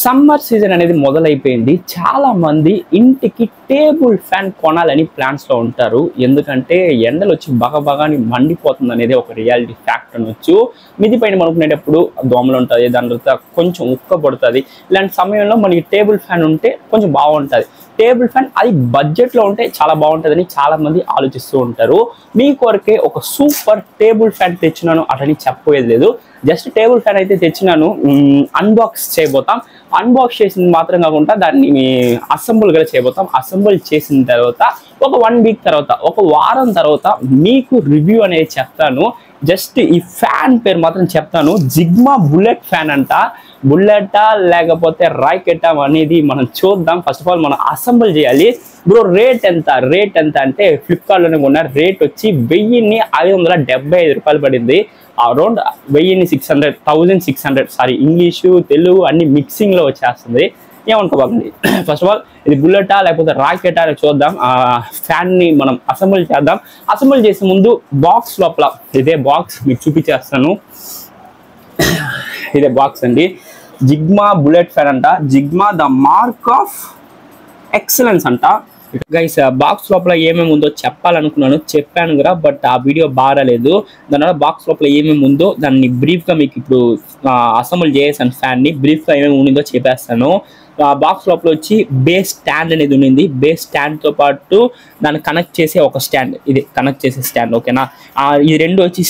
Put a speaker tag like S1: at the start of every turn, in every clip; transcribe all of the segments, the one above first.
S1: Summer season అనేది మొదలైపోయింది. చాలా మంది ఇంటికి టేబుల్ ఫ్యాన్ కొనాలని ప్లాన్స్లో ఉంటారు. ఎందుకంటే ఎండలు వచ్చి బాగా మండిపోతుంది అనేది ఒక రియాలిటీ ఫ్యాక్ట్ అనొచ్చు. మిది పైన పడుకునేటప్పుడు దోమలు ఉంటుంది, దాని తర్వాత కొంచెం ఉక్క పడుతుంది. ఇలాంటి సమయంలో మనకి టేబుల్ ఫ్యాన్ ఉంటే కొంచెం బాగుంటుంది. టేబుల్ ఫ్యాన్ అది బడ్జెట్లో ఉంటే చాలా బాగుంటుందని చాలా మంది ఆలోచిస్తూ ఉంటారు. మీ కొరకే ఒక సూపర్ టేబుల్ ఫ్యాన్ తెచ్చినాను అటని చెప్పేది లేదు. జస్ట్ టేబుల్ ఫ్యాన్ అయితే తెచ్చినాను, అన్బాక్స్ చేయబోతాం. అన్బాక్స్ చేసింది మాత్రం కాకుండా దాన్ని అసెంబుల్ కూడా చేయబోతాం. అసెంబుల్ చేసిన తర్వాత ఒక 1 వీక్ తర్వాత, ఒక వారం తర్వాత మీకు రివ్యూ అనేది చెప్తాను. జస్ట్ ఈ ఫ్యాన్ పేరు మాత్రం చెప్తాను. జిగ్మా బుల్లెట్ ఫ్యాన్ అంట. బుల్లెటా లేకపోతే రాకెటా అనేది మనం చూద్దాం. ఫస్ట్ ఆఫ్ ఆల్ మనం అసెంబుల్ చేయాలి. బ్రో రేట్ ఎంత అంటే ఫ్లిప్కార్ట్లోనే కొన్న రేట్ వచ్చి 1575 రూపాయలు పడింది. అరౌండ్ 1600 సారీ, ఇంగ్లీషు తెలుగు అన్ని మిక్సింగ్లో వచ్చేస్తుంది. ఏమనుకోబాకండి. ఫస్ట్ ఆఫ్ ఆల్ ఇది బుల్లెటా లేకపోతే రాకెటా అని చూద్దాం. ఫ్యాన్ని మనం అసెంబుల్ చేద్దాం. అసెంబుల్ చేసే ముందు బాక్స్ లోపల ఇదే బాక్స్ మీకు చూపించేస్తాను. ఇదే బాక్స్ అండి. జిగ్మా బుల్లెట్ ఫ్యాన్ అంట. జిగ్మా ద మార్క్ ఆఫ్ ఎక్సలెన్స్ అంట. గైస్ బాక్స్ లోపల ఏమేమి ఉందో చెప్పాలనుకున్నాను, చెప్పాను కదా, బట్ ఆ వీడియో బాగాలేదు. దానివల్ల బాక్స్ లోపల ఏమేమి ఉందో దాన్ని బ్రీఫ్గా మీకు ఇప్పుడు అసెంబుల్ చేసాను. ఫ్యాన్ని బ్రీఫ్గా ఏమేమి ఉండిందో చెప్పేస్తాను. బాక్స్ లోపల వచ్చి బేస్ స్టాండ్ అనేది ఉండింది. బేస్ స్టాండ్తో పాటు దాన్ని కనెక్ట్ చేసే ఒక స్టాండ్, ఇది కనెక్ట్ చేసే స్టాండ్, ఓకేనా. ఈ రెండు వచ్చి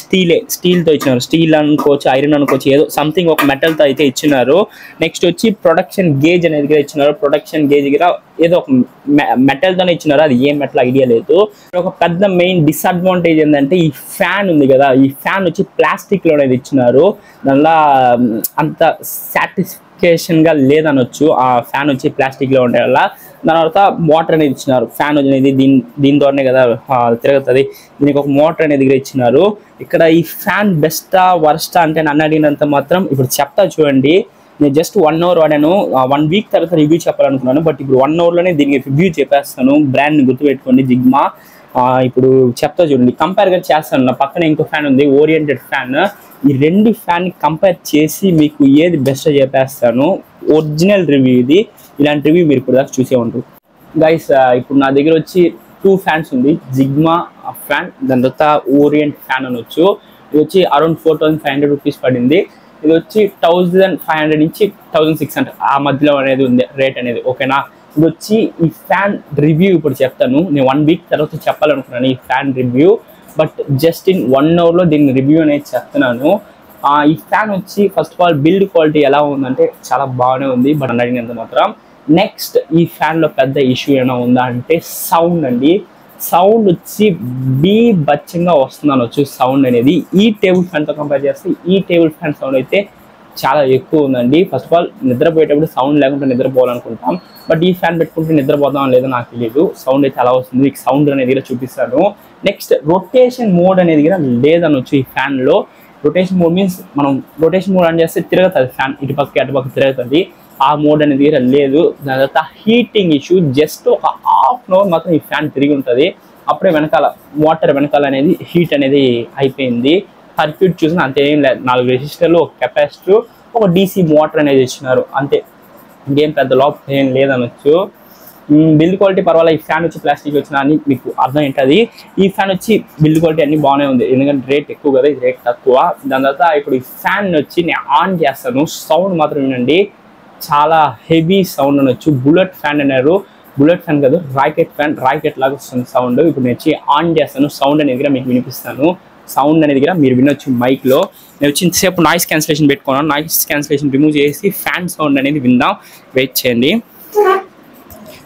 S1: స్టీల్తో ఇచ్చినారు. స్టీల్ అనుకోవచ్చు, ఐరన్ అనుకోవచ్చు, ఏదో సంథింగ్ ఒక మెటల్తో అయితే ఇచ్చినారు. నెక్స్ట్ వచ్చి ప్రొడక్షన్ గేజ్ అనేది కూడా ఇచ్చినారు. ప్రొడక్షన్ గేజ్ కూడా ఏదో ఒక మెటల్తోనే ఇచ్చినారు, అది ఏ మెటల్ ఐడియా లేదు. ఒక పెద్ద మెయిన్ డిసడ్వాంటేజ్ ఏంటంటే ఈ ఫ్యాన్ ఉంది కదా, ఈ ఫ్యాన్ వచ్చి ప్లాస్టిక్లో అనేది ఇచ్చినారు. దానిలో అంత సాటిస్ఫికేషన్గా లేదనొచ్చు. ఆ ఫ్యాన్ వచ్చి ప్లాస్టిక్లో ఉండే వల్ల. దాని తర్వాత మోటార్ అనేది ఇచ్చినారు. ఫ్యాన్ అనేది దీని ద్వారానే కదా తిరుగుతుంది. దీనికి ఒక మోటార్ అనేది కూడా ఇచ్చినారు. ఇక్కడ ఈ ఫ్యాన్ బెస్టా వర్స్టా అంటే నన్ను అడిగినంత మాత్రం ఇప్పుడు చెప్తా చూడండి. నేను జస్ట్ 1 అవర్ వాడాను. 1 వీక్ తర్వాత రివ్యూ చెప్పాలనుకున్నాను, బట్ ఇప్పుడు 1 అవర్లోనే దీనికి రివ్యూ చెప్పేస్తాను. బ్రాండ్ని గుర్తుపెట్టుకోండి, జిగ్మా. ఇప్పుడు చెప్తా చూడండి, కంపేర్ గా చేస్తాను. నా పక్కన ఇంకో ఫ్యాన్ ఉంది, ఓరియంటెడ్ ఫ్యాన్. ఈ రెండు ఫ్యాన్ని కంపేర్ చేసి మీకు ఏది బెస్ట్ చెప్పేస్తాను. ఒరిజినల్ రివ్యూ ఇది. ఇలాంటి రివ్యూ మీరు ఇప్పుడు దాకా చూసే ఉంటారు. గైస్ ఇప్పుడు నా దగ్గర వచ్చి 2 ఫ్యాన్స్ ఉంది. జిగ్మా ఫ్యాన్, దాని తర్వాత ఓరియంట్ ఫ్యాన్ అనొచ్చు. ఇది వచ్చి అరౌండ్ 4500 రూపీస్ పడింది. ఇది వచ్చి 1500 నుంచి 1600 ఆ మధ్యలో అనేది ఉంది రేట్ అనేది, ఓకేనా. ఇది వచ్చి ఈ ఫ్యాన్ రివ్యూ ఇప్పుడు చెప్తాను. నేను 1 వీక్ తర్వాత చెప్పాలనుకున్నాను ఈ fan review, but just in 1 అవర్లో దీని రివ్యూ అనేది చెప్తున్నాను. ఈ ఫ్యాన్ వచ్చి first of all build quality ఎలా ఉందంటే చాలా బాగానే ఉంది, బట్ అడిగినంత మాత్రం. నెక్స్ట్ ఈ ఫ్యాన్లో పెద్ద ఇష్యూ ఏమైనా ఉందా అంటే సౌండ్ అండి. సౌండ్ వచ్చి బీభత్సంగా వస్తుంది అనొచ్చు సౌండ్ అనేది. ఈ టేబుల్ ఫ్యాన్తో కంపేర్ చేస్తే ఈ టేబుల్ ఫ్యాన్ సౌండ్ అయితే చాలా ఎక్కువ ఉందండి. ఫస్ట్ ఆఫ్ ఆల్ నిద్రపోయేటప్పుడు సౌండ్ లేకుండా నిద్రపోవాలనుకుంటాం, బట్ ఈ ఫ్యాన్ పెట్టుకుంటే నిద్రపోదాం లేదో నాకు తెలియదు. సౌండ్ అయితే అలా వస్తుంది. మీకు సౌండ్ అనేది కూడా చూపిస్తాను. నెక్స్ట్ రొటేషన్ మోడ్ అనేది కూడా లేదనొచ్చు ఈ ఫ్యాన్లో. రొటేషన్ మోడ్ మీన్స్ మనం రొటేషన్ మోడ్ అని చేస్తే తిరుగుతుంది ఫ్యాన్, ఇటుపక్క అటుపక్క తిరుగుతుంది. ఆ మోడ్ అనేది కూడా లేదు. దాని తర్వాత హీటింగ్ ఇష్యూ. జస్ట్ ఒక ½ అవర్ మాత్రం ఈ ఫ్యాన్ తిరిగి ఉంటుంది, అప్పుడే వాటర్ వెనకాల అనేది హీట్ అనేది అయిపోయింది. సర్క్యూట్ చూసిన అంతే ఏం లేదు. 4 రెసిస్టర్లు, ఒక కెపాసిటర్, ఒక డీసీ మోటార్ అనేది ఇచ్చినారు అంతే. ఇంకేం పెద్ద లోపల ఏం లేదనొచ్చు. బిల్డ్ క్వాలిటీ పర్వాలేదు. ఈ ఫ్యాన్ వచ్చి ప్లాస్టిక్ వచ్చినా అని మీకు అర్థం ఏంటది. ఈ ఫ్యాన్ వచ్చి బిల్డ్ క్వాలిటీ అన్ని బాగానే ఉంది, ఎందుకంటే రేట్ ఎక్కువ కదా, ఇది రేట్ తక్కువ. దాని తర్వాత ఇప్పుడు ఈ ఫ్యాన్ వచ్చి నేను ఆన్ చేస్తాను. సౌండ్ మాత్రం వినండి, చాలా హెవీ సౌండ్ అనొచ్చు. బుల్లెట్ ఫ్యాన్ అన్నారు, బుల్లెట్ ఫ్యాన్ కాదు, రాకెట్ లాగా వస్తుంది సౌండ్. ఇప్పుడు నేను వచ్చి ఆన్ చేస్తాను. సౌండ్ అనేది కూడా మీకు వినిపిస్తాను. సౌండ్ అనేది కూడా మీరు వినొచ్చు మైక్లో. నేను వచ్చి ఇంతసేపు నాయిస్ క్యాన్సిలేషన్ పెట్టుకున్నాను. నాయిస్ క్యాన్సిలేషన్ రిమూవ్ చేసి ఫ్యాన్ సౌండ్ అనేది విందాం. వెయిట్ చేయండి,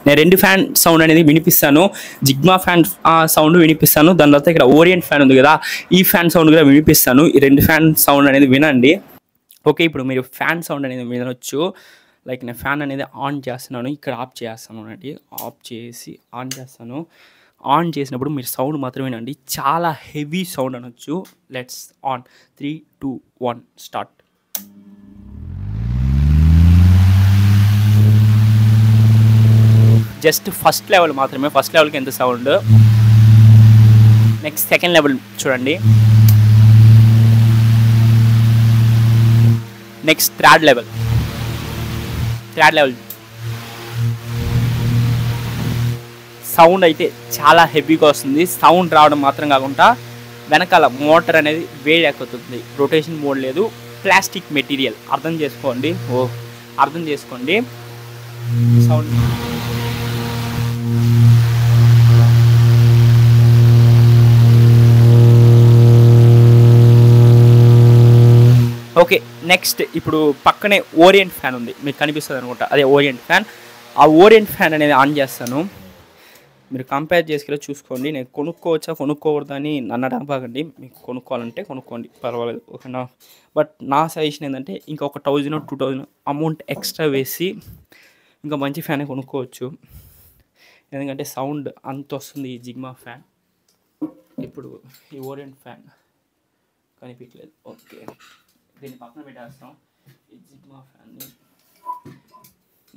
S1: నేను 2 ఫ్యాన్ సౌండ్ అనేది వినిపిస్తాను. జిగ్మా ఫ్యాన్ సౌండ్ వినిపిస్తాను. దాని తర్వాత ఇక్కడ ఓరియంట్ ఫ్యాన్ ఉంది కదా, ఈ ఫ్యాన్ సౌండ్ కూడా వినిపిస్తాను. ఈ 2 ఫ్యాన్ సౌండ్ అనేది వినండి. ఓకే, ఇప్పుడు మీరు ఫ్యాన్ సౌండ్ అనేది వినొచ్చు. లైక్ నేను ఫ్యాన్ అనేది ఆన్ చేస్తున్నాను, ఇక్కడ ఆఫ్ చేస్తాను అండి. ఆఫ్ చేసి ఆన్ చేస్తాను. ఆన్ చేసినప్పుడు మీరు సౌండ్ మాత్రం వినండి, చాలా హెవీ సౌండ్ అనొచ్చు. Let's on 3, 2, 1 start. Just first level మాత్రమే. ఫస్ట్ లెవెల్కి ఎంత సౌండ్. నెక్స్ట్ సెకండ్ లెవెల్ చూడండి. Next third level. Third level sound అయితే చాలా హెవీగా వస్తుంది. సౌండ్ రావడం మాత్రం కాకుండా వెనకాల మోటార్ అనేది వేడి ఎక్కుతుంది. రొటేషన్ మోడ్ లేదు. ప్లాస్టిక్ మెటీరియల్ అర్థం చేసుకోండి. అర్థం చేసుకోండి. Sound okay. నెక్స్ట్ ఇప్పుడు పక్కనే ఓరియంట్ ఫ్యాన్ ఉంది, మీకు కనిపిస్తుంది అనుకుంటా, అదే ఓరియంట్ ఫ్యాన్. ఆ ఓరియంట్ ఫ్యాన్ అనేది ఆన్ చేస్తాను. మీరు కంపేర్ చేసుకుని చూసుకోండి. నేను కొనుక్కోవచ్చా కొనుక్కోకూడదా అని నన్ను అడగబాకండి. మీకు కొనుక్కోవాలంటే కొనుక్కోండి, పర్వాలేదు, ఓకేనా. బట్ నా సజెషన్ ఏంటంటే ఇంకా ఒక 1000 2000 అమౌంట్ ఎక్స్ట్రా వేసి ఇంకా మంచి ఫ్యానే కొనుక్కోవచ్చు. ఎందుకంటే సౌండ్ అంత వస్తుంది ఈ జిగ్మా ఫ్యాన్. ఇప్పుడు ఈ ఓరియంట్ ఫ్యాన్ కనిపించలేదు. ఓకే, దీన్ని పక్కన పెట్టేస్తాం. ఈ జిగ్మా ఫ్యాన్ని,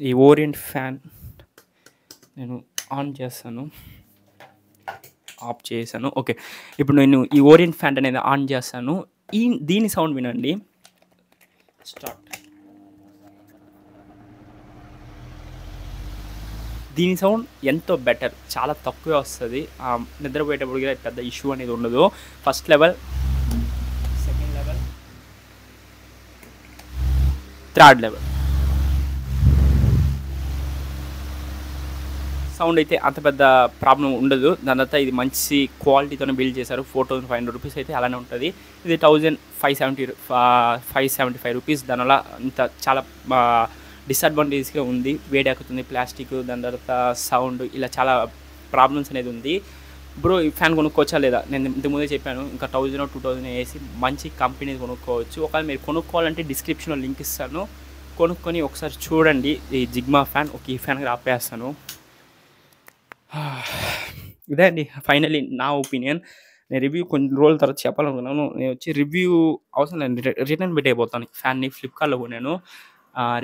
S1: ఈ ఓరియంట్ ఫ్యాన్ నేను ఆన్ చేస్తాను, ఆఫ్ చేశాను. ఓకే, ఇప్పుడు నేను ఈ ఓరియంట్ ఫ్యాన్ అనేది ఆన్ చేస్తాను. దీని సౌండ్ వినండి. స్టార్ట్. దీని సౌండ్ ఎంతో బెటర్, చాలా తక్కువే వస్తుంది. నిద్రపోయేటప్పుడు పెద్ద ఇష్యూ అనేది ఉండదు. First level, second level, third level sound అయితే అంత పెద్ద ప్రాబ్లం ఉండదు. దాని తర్వాత ఇది మంచి క్వాలిటీతోనే బిల్డ్ చేశారు. 4500 రూపీస్ అయితే అలానే ఉంటుంది. ఇది 1575 రూపీస్. దానివల్ల అంత చాలా డిసడ్వాంటేజ్గా ఉంది. వేడి ఎక్కుతుంది, ప్లాస్టిక్, దాని తర్వాత సౌండ్, ఇలా చాలా ప్రాబ్లమ్స్ అనేది ఉంది. బ్రో ఈ ఫ్యాన్ కొనుక్కోవచ్చా లేదా? నేను ఇంతకుముందే చెప్పాను, ఇంకా 1000 2000 వేసి మంచి కంపెనీ కొనుక్కోవచ్చు. ఒకవేళ మీరు కొనుక్కోవాలంటే డిస్క్రిప్షన్లో లింక్ ఇస్తాను, కొనుక్కొని ఒకసారి చూడండి. ఈ జిగ్మా ఫ్యాన్ ఈ ఫ్యాన్కి ఆపేస్తాను. ఇదే అండి ఫైనలీ నా ఒపీనియన్. నేను రివ్యూ కొన్ని రోజుల తర్వాత చెప్పాలనుకున్నాను. నేను వచ్చి రివ్యూ అవసరం లేదు, రిటర్న్ పెట్టేయబోతాను ఫ్యాన్ని. ఫ్లిప్కార్ట్లో కొన్నాను,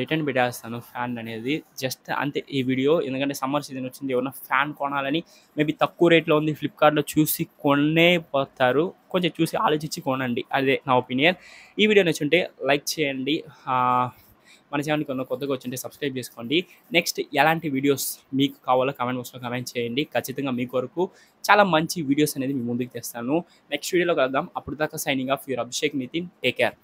S1: రిటర్న్ పెట్టేస్తాను ఫ్యాన్ అనేది. జస్ట్ అంతే ఈ వీడియో. ఎందుకంటే సమ్మర్ సీజన్ వచ్చింది, ఏమన్నా ఫ్యాన్ కొనాలని మేబీ తక్కువ రేట్లో ఉంది ఫ్లిప్కార్ట్లో చూసి కొనే పోతారు. కొంచెం చూసి ఆలోచించి కొనండి, అదే నా ఒపీనియన్. ఈ వీడియో నచ్చుంటే లైక్ చేయండి. మన ఛానల్కి కొత్తగా వచ్చింటే సబ్స్క్రైబ్ చేసుకోండి. నెక్స్ట్ ఎలాంటి వీడియోస్ మీకు కావాలో కామెంట్ బాక్స్లో కామెంట్ చేయండి. ఖచ్చితంగా మీ కొరకు చాలా మంచి వీడియోస్ అనేది మీ ముందుకు తెస్తాను. నెక్స్ట్ వీడియోలో కలుద్దాం. అప్పుడు దాకా signing off your Abhishek Nitin. Take care.